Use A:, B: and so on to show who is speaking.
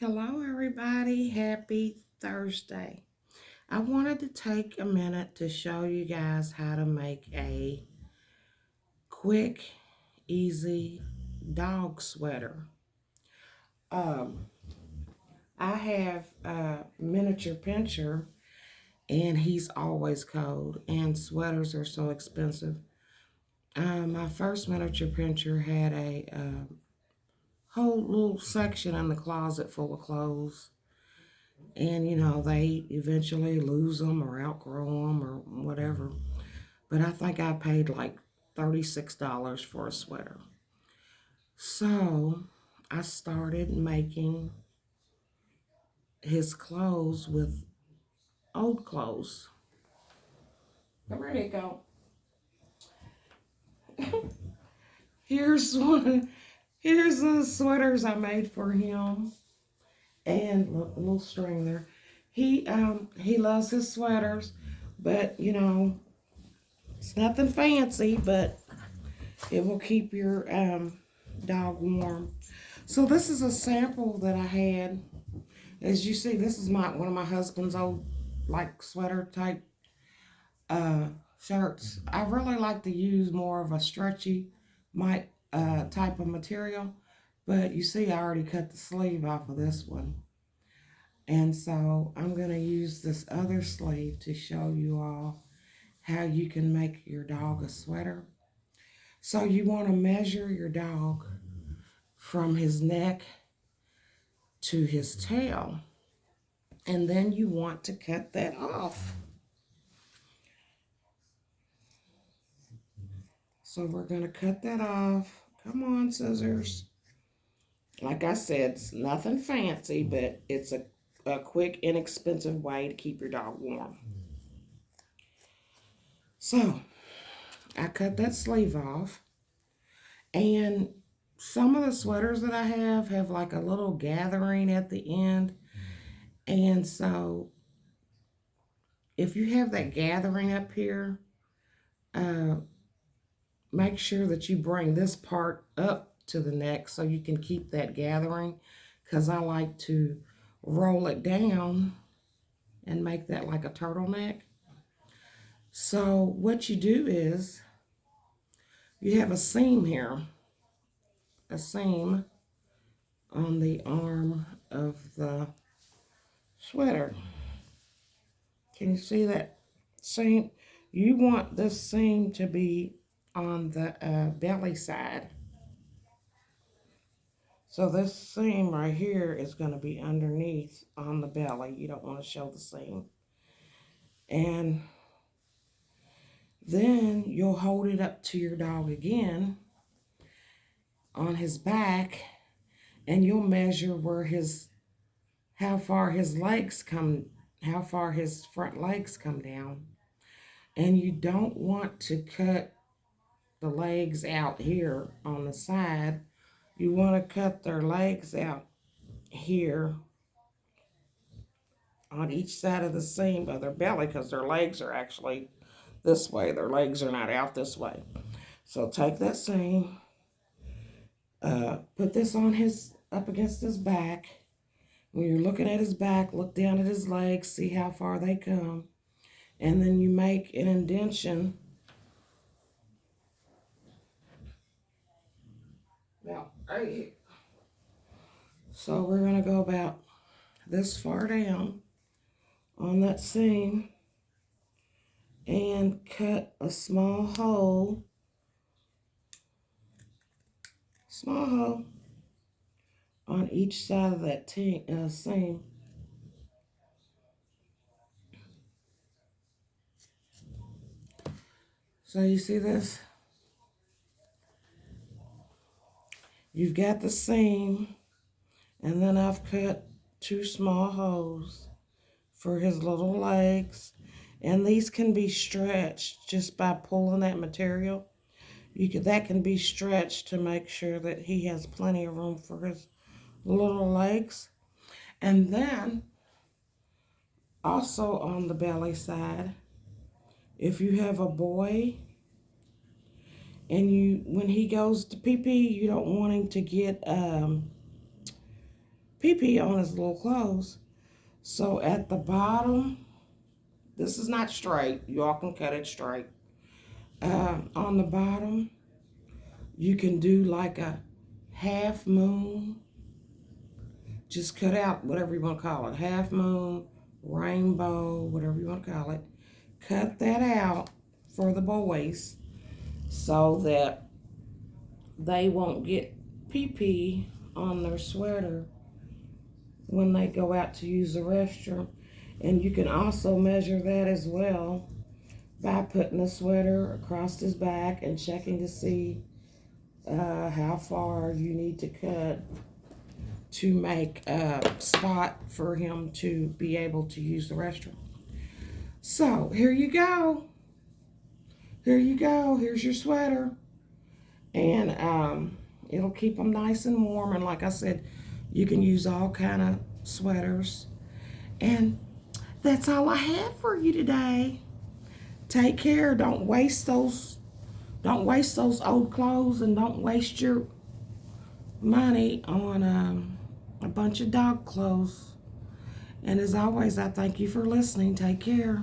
A: Hello, everybody. Happy Thursday. I wanted to take a minute to show you guys how to make a quick, easy dog sweater. Um, I have a miniature pinscher, and he's always cold, and sweaters are so expensive. My first miniature pinscher had a whole little section in the closet full of clothes. And they eventually lose them or outgrow them or whatever. But I think I paid like $36 for a sweater. So I started making his clothes with old clothes. Come here, Nico. Here's one. Here's the sweaters I made for him, and look, a little string there. He loves his sweaters, but it's nothing fancy, but it will keep your dog warm. So this is a sample that I had. As you see, this is my one of my husband's old like sweater type uh, shirts. I really like to use more of a stretchy type of material, but you see, I already cut the sleeve off of this one, and so I'm gonna use this other sleeve to show you all how you can make your dog a sweater. So you want to measure your dog from his neck to his tail, and then you want to cut that off. So we're going to cut that off. Come on, scissors. Like I said, it's nothing fancy, but it's a quick, inexpensive way to keep your dog warm. So I cut that sleeve off, and some of the sweaters that I have like a little gathering at the end. And so if you have that gathering up here, uh, make sure that you bring this part up to the neck so you can keep that gathering, because I like to roll it down and make that like a turtleneck. So what you do is you have a seam here, a seam on the arm of the sweater. Can you see that seam? You want this seam to be on the belly side. So this seam right here is going to be underneath on the belly. You don't want to show the seam. And then you'll hold it up to your dog again on his back, and you'll measure how far his front legs come down. And you don't want to cut the legs out here on the side. You want to cut their legs out here on each side of the seam of their belly, because their legs are actually this way. Their legs are not out this way. So take that seam, put this on up against his back. When you're looking at his back, look down at his legs, see how far they come, and then you make an indentation. Now, right here. So we're gonna go about this far down on that seam and cut a small hole on each side of that seam. So you see this? You've got the seam, and then I've cut two small holes for his little legs. And these can be stretched just by pulling that material. That can be stretched to make sure that he has plenty of room for his little legs. And then also on the belly side, if you have a boy and when he goes to pee pee, you don't want him to get pee-pee on his little clothes. So at the bottom, this is not straight. Y'all can cut it straight. On the bottom, you can do like a half moon. Just cut out whatever you want to call it. Half moon, rainbow, whatever you want to call it. Cut that out for the boys so that they won't get pee-pee on their sweater when they go out to use the restroom. And you can also measure that as well by putting the sweater across his back and checking to see how far you need to cut to make a spot for him to be able to use the restroom. So here you go. Here you go. Here's your sweater. And it'll keep them nice and warm. And like I said, you can use all kind of sweaters. And that's all I have for you today. Take care. Don't waste those old clothes, and don't waste your money on a bunch of dog clothes. And as always, I thank you for listening. Take care.